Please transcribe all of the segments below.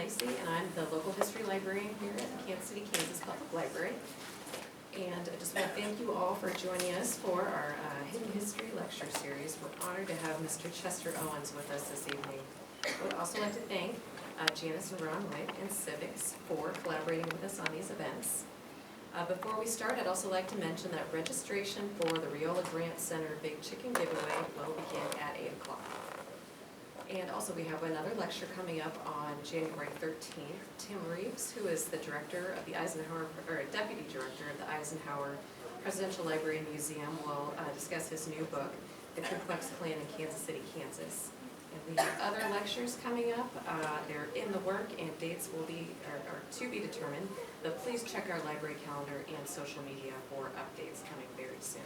Dicey, and I'm the local history librarian here at the Kansas City, Kansas Public Library. And I just want to thank you all for joining us for our Hidden History Lecture Series. We're honored to have Mr. Chester Owens with us this evening. I would also like to thank Janice and Ron White and Civics for collaborating with us on these events. Before we start, I'd also like to mention that registration for the Riola Grant Center Big Chicken Giveaway will begin at 8 o'clock. And also we have another lecture coming up on January 13th. Tim Reeves, who is the director of the Eisenhower, or deputy director of the Eisenhower Presidential Library and Museum, will discuss his new book, The Ku Klux Klan in Kansas City, Kansas. And we have other lectures coming up. They're in the work and dates will be, are to be determined, but please check our library calendar and social media for updates coming very soon.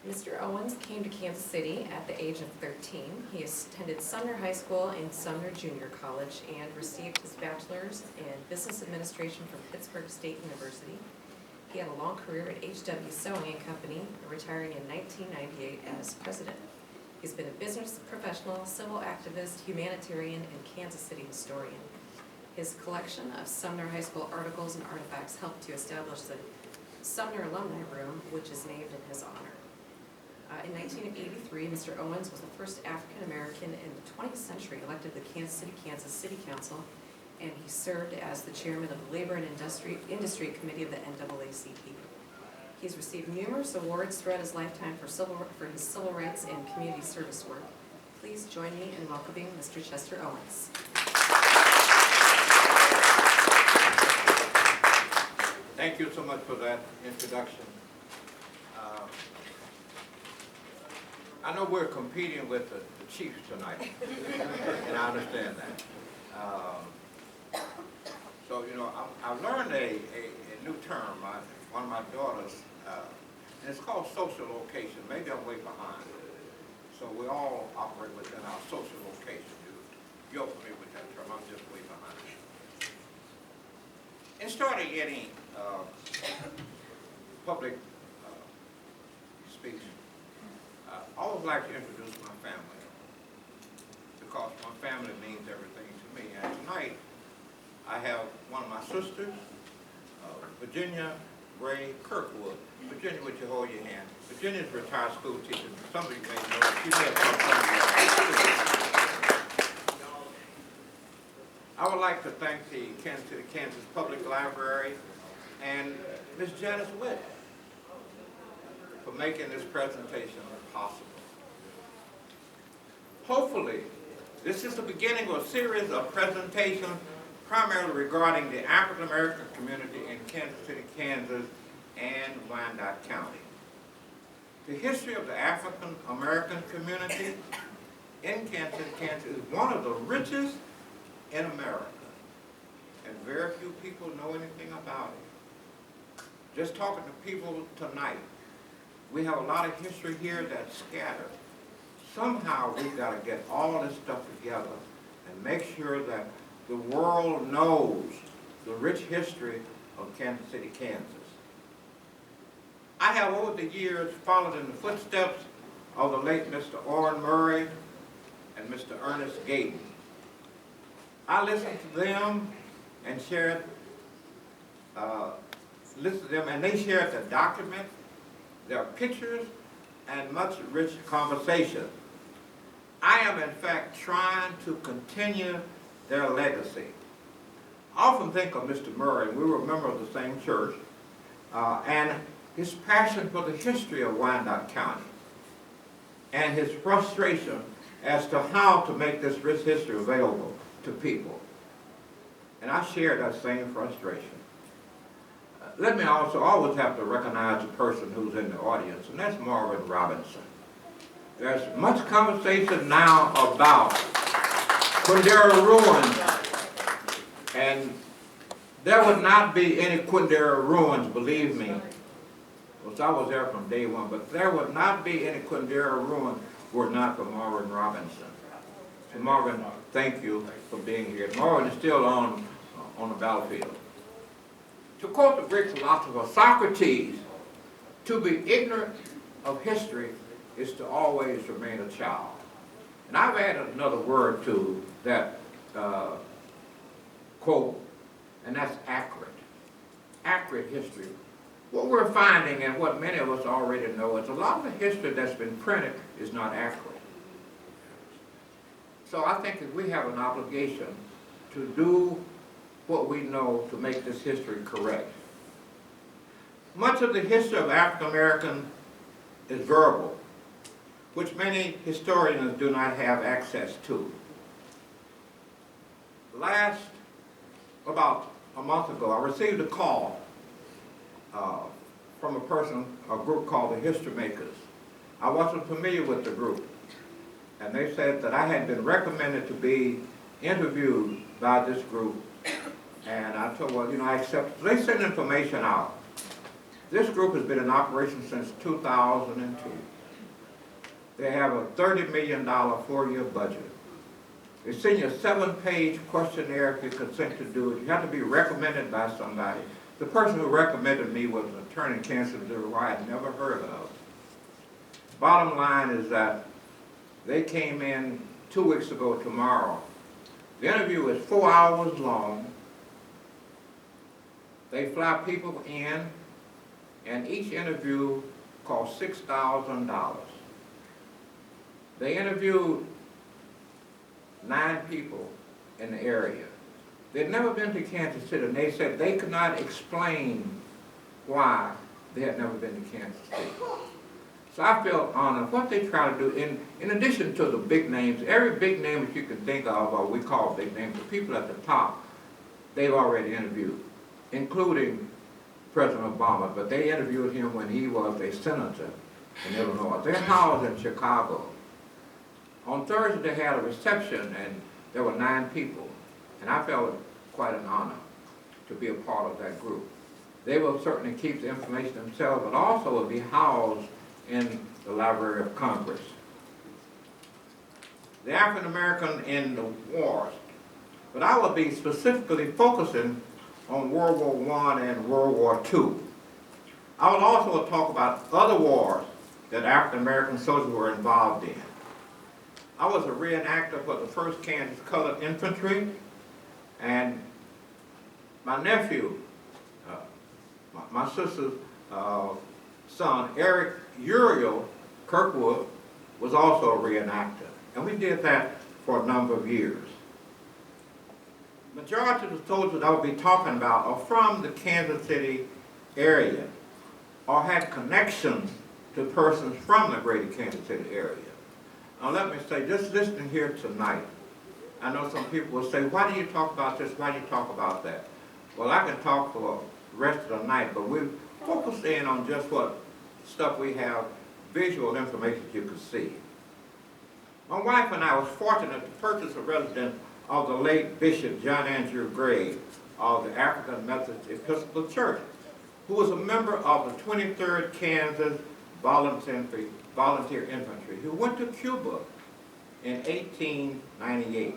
Mr. Owens came to Kansas City at the age of 13. He attended Sumner High School and Sumner Junior College and received his bachelor's in business administration from Pittsburgh State University. He had a long career at H.W. Sewing and Company, retiring in 1998 as president. He's been a business professional, civil activist, humanitarian, and Kansas City historian. His collection of Sumner High School articles and artifacts helped to establish the Sumner Alumni Room, which is named in his honor. In 1983, Mr. Owens was the first African-American in the 20th century elected to the Kansas City Council, and he served as the chairman of the Labor and Industry Committee of the NAACP. He's received numerous awards throughout his lifetime for his civil rights and community service work. Please join me in welcoming Mr. Chester Owens. Thank you so much for that introduction. I know we're competing with the Chiefs tonight, and I understand that. So, you know, I've learned a new term. One of my daughters, and it's called social location. Maybe I'm way behind. So we all operate within our social location. You're familiar with that term. I'm just way behind. In starting any public speech, I always like to introduce my family because my family means everything to me. And tonight, I have one of my sisters, Virginia Ray Kirkwood. Virginia, would you hold your hand? Virginia's a retired school teacher. Some of you may know her. She may have come from you. I would like to thank the Kansas Public Library and Ms. Janice Witt for making this presentation possible. Hopefully, this is the beginning of a series of presentations primarily regarding the African American community in Kansas City, Kansas, and Wyandotte County. The history of the African American community in Kansas City, Kansas is one of the richest in America, and very few people know anything about it. Just talking to people tonight, we have a lot of history here that's scattered. Somehow we've got to get all this stuff together and make sure that the world knows the rich history of Kansas City, Kansas. I have over the years followed in the footsteps of the late Mr. Orrin Murray and Mr. Ernest Gayton. I listened to them and and they shared their documents, their pictures, and much rich conversation. I am, in fact, trying to continue their legacy. I often think of Mr. Murray, we were a member of the same church, and his passion for the history of Wyandotte County, and his frustration as to how to make this rich history available to people. And I share that same frustration. Let me also always have to recognize the person who's in the audience, and that's Marvin Robinson. There's much conversation now about Quindara ruins, and there would not be any Quindara ruins, believe me. Well, I was there from day one, but there would not be any Quindara ruins were it not for Marvin Robinson. So Marvin, thank you for being here. Marvin is still on the battlefield. To quote the Greek philosopher Socrates, to be ignorant of history is to always remain a child. And I've added another word to that quote, and that's accurate. Accurate history. What we're finding, and what many of us already know, is a lot of the history that's been printed is not accurate. So I think that we have an obligation to do what we know to make this history correct. Much of the history of African Americans is verbal, which many historians do not have access to. About a month ago, I received a call from a group called the History Makers. I wasn't familiar with the group, and they said that I had been recommended to be interviewed by this group, and I told them, well, you know, I accepted. They sent information out. This group has been in operation since 2002. They have a $30 million 4-year budget. They send you a 7-page questionnaire if you consent to do it. You have to be recommended by somebody. The person who recommended me was an attorney in Kansas City who I had never heard of. Bottom line is that they came in 2 weeks ago tomorrow. The interview is 4 hours long. They fly people in, and each interview costs $6,000. They interviewed 9 people in the area. They'd never been to Kansas City, and they said they could not explain why they had never been to Kansas City. So I felt honored. What they try to do, in addition to the big names, every big name that you can think of, or we call big names, the people at the top, they've already interviewed, including President Obama, but they interviewed him when he was a senator in Illinois. They're housed in Chicago. On Thursday, they had a reception, and there were 9 people, and I felt quite an honor to be a part of that group. They will certainly keep the information themselves, but also will be housed in the Library of Congress. The African American in the wars, but I will be specifically focusing on World War I and World War II. I will also talk about other wars that African American soldiers were involved in. I was a reenactor for the 1st Kansas Colored Infantry, and my nephew, my sister's son, Eric Uriel Kirkwood, was also a reenactor, and we did that for a number of years. Majority of the soldiers I will be talking about are from the Kansas City area or had connections to persons from the greater Kansas City area. Now let me say, just listening here tonight, I know some people will say, why do you talk about this, why do you talk about that? Well, I can talk for the rest of the night, but we've focused in on just what stuff we have, visual information you can see. My wife and I was fortunate to purchase a residence of the late Bishop John Andrew Gray of the African Methodist Episcopal Church, who was a member of the 23rd Kansas Volunteer Infantry, who went to Cuba in 1898.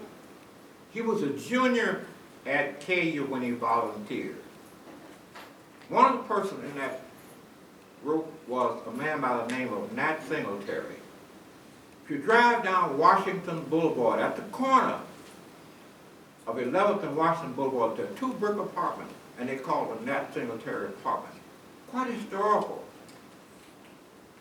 He was a junior at KU when he volunteered. One of the persons in that group was a man by the name of Nat Singletary. If you drive down Washington Boulevard, at the corner of 11th and Washington Boulevard, there are 2 brick apartments, and they call them Nat Singletary apartments. Quite historical.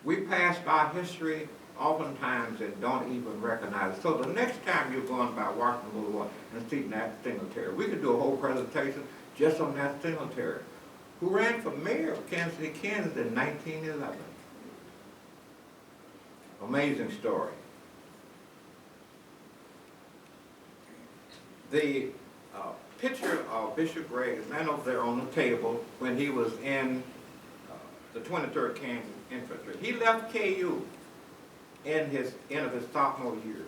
We pass by history oftentimes and don't even recognize it. So the next time you're going by Washington Boulevard and see Nat Singletary, we could do a whole presentation just on Nat Singletary, who ran for mayor of Kansas City, Kansas in 1911. Amazing story. The picture of Bishop Gray is laying over there on the table when he was in the 23rd Kansas Infantry. He left KU in his end of his sophomore year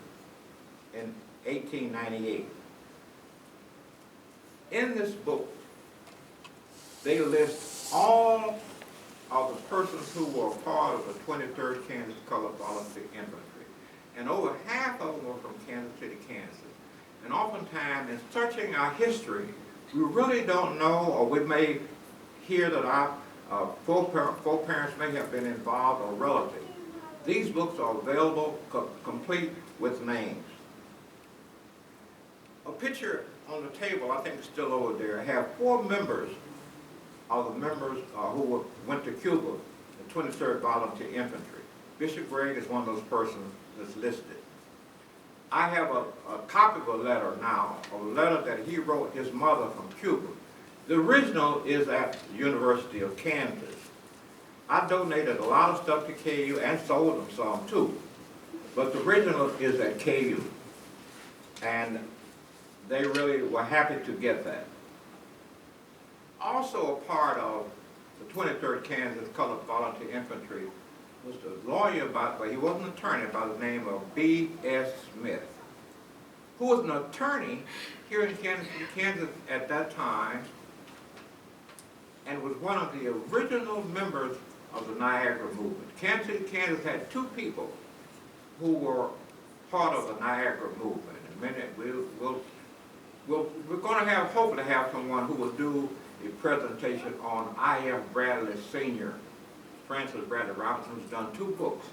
in 1898. In this book, they list all of the persons who were part of the 23rd Kansas Colored Volunteer Infantry. And over half of them were from Kansas City, Kansas. And oftentimes, in searching our history, we really don't know, or we may hear that our foreparents may have been involved or relatives. These books are available complete with names. A picture on the table, I think it's still over there, have 4 members of the members who went to Cuba, the 23rd Volunteer Infantry. Bishop Gregg is one of those persons that's listed. I have a copy of a letter now, a letter that he wrote his mother from Cuba. The original is at the University of Kansas. I donated a lot of stuff to KU and sold them some too, but the original is at KU. And they really were happy to get that. Also a part of the 23rd Kansas Colored Volunteer Infantry was the lawyer, but he wasn't an attorney, by the name of B.S. Smith, who was an attorney here in Kansas at that time, and was one of the original members of the Niagara movement. Kansas City, Kansas had 2 people who were part of the Niagara movement. In a minute, we're going to hopefully have someone who will do a presentation on I.F. Bradley Sr., Francis Bradley Robinson, who's done 2 books.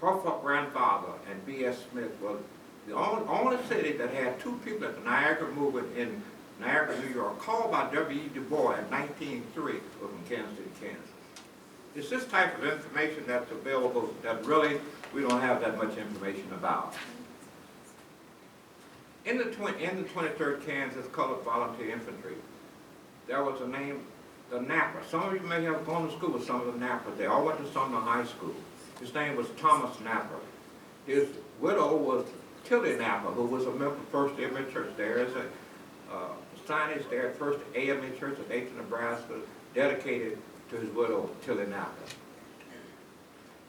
Her grandfather and B.S. Smith was the only city that had 2 people at the Niagara movement in Niagara, New York, called by W.E. Du Bois in 1903, was from Kansas City, Kansas. It's this type of information that's available that really we don't have that much information about. In the 23rd Kansas Colored Volunteer Infantry, there was a name, the Napper. Some of you may have gone to school with some of the Nappers. They all went to Sumner High School. His name was Thomas Napper. His widow was Tilly Napper, who was a member of First AME Church. There is a signage there at First AME Church in Aiken, Nebraska, dedicated to his widow, Tilly Napper.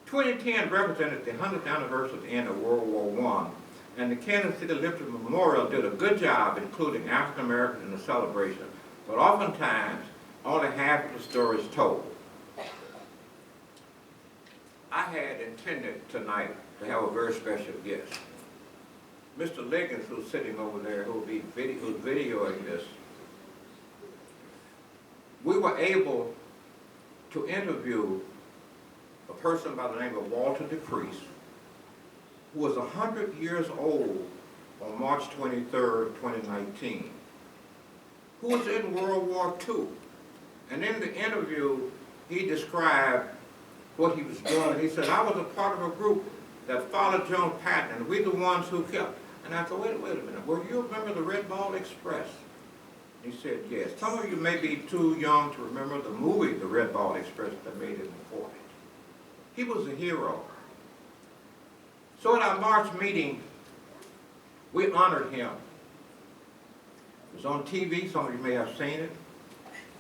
2010 represented the 100th anniversary of the end of World War I, and the Kansas City Liberty Memorial did a good job including African Americans in the celebration, but oftentimes only half of the story is told. I had intended tonight to have a very special guest. Mr. Liggins, who's sitting over there, who's videoing this. We were able to interview a person by the name of Walter DePriest, who was 100 years old on March 23rd, 2019, who was in World War II. And in the interview, he described what he was doing. He said, I was a part of a group that followed Joan Patton, and we're the ones who kept. And I said, wait a minute, were you a member of the Red Ball Express? He said, yes. Some of you may be too young to remember the movie, The Red Ball Express, that made it in the 40s. He was a hero. So at our March meeting, we honored him. It was on TV, some of you may have seen it.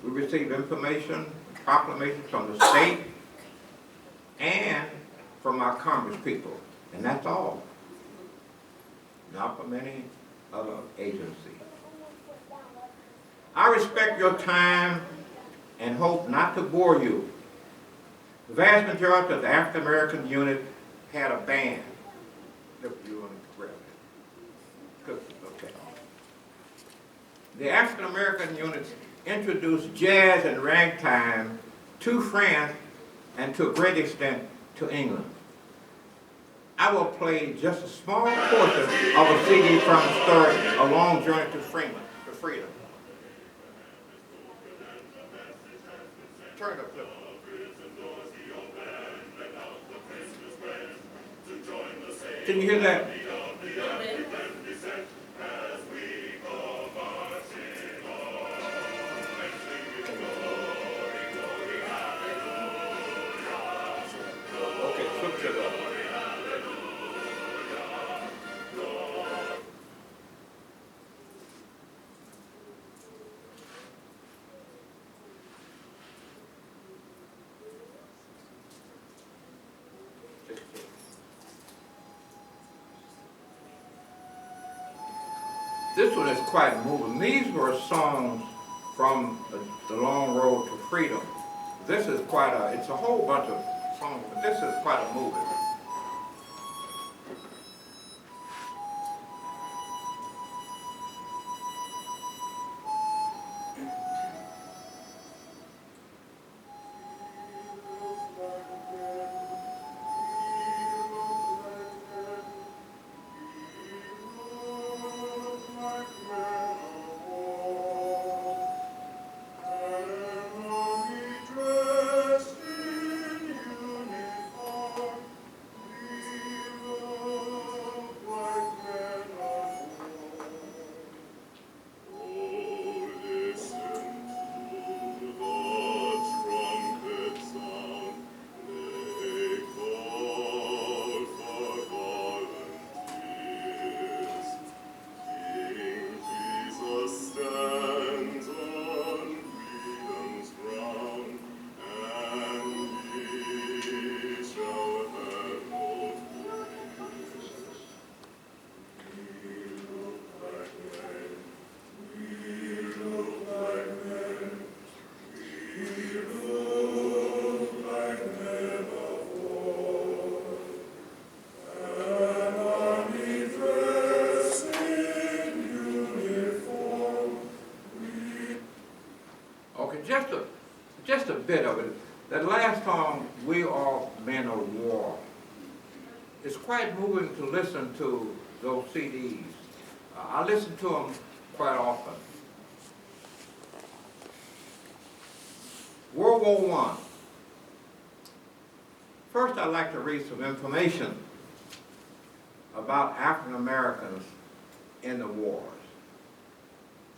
We received information, proclamations from the state and from our Congress people, and that's all. Not from any other agency. I respect your time and hope not to bore you. The vast majority of the African American unit had a band. Look, you want to grab it. Good, okay. The African American units introduced jazz and ragtime to France and to a great extent to England. I will play just a small portion of a CD from the story, A Long Journey to Freedom. Turn it up, flip. Can you hear that? Okay, switch it up. This one is quite moving. These were songs from the Long Road to Freedom. This is quite a, it's a whole bunch of songs, but this is quite a movie. just a bit of it. That last song, We Are Men of War, it's quite moving to listen to those CDs. I listen to them quite often. World War I. First, I'd like to read some information about African Americans in the wars.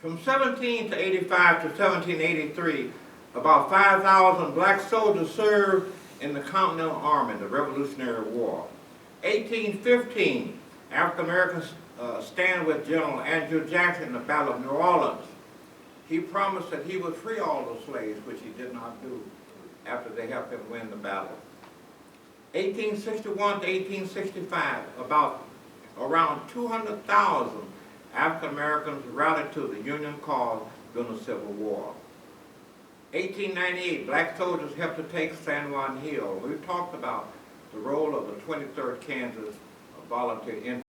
From 1785 to 1783, about 5,000 black soldiers served in the Continental Army, the Revolutionary War. 1815, African Americans stand with General Andrew Jackson in the Battle of New Orleans. He promised that he would free all the slaves, which he did not do after they helped him win the battle. 1861 to 1865, around 200,000 African Americans rallied to the Union cause during the Civil War. 1898, black soldiers helped to take San Juan Hill. We talked about the role of the 23rd Kansas Volunteer Infantry.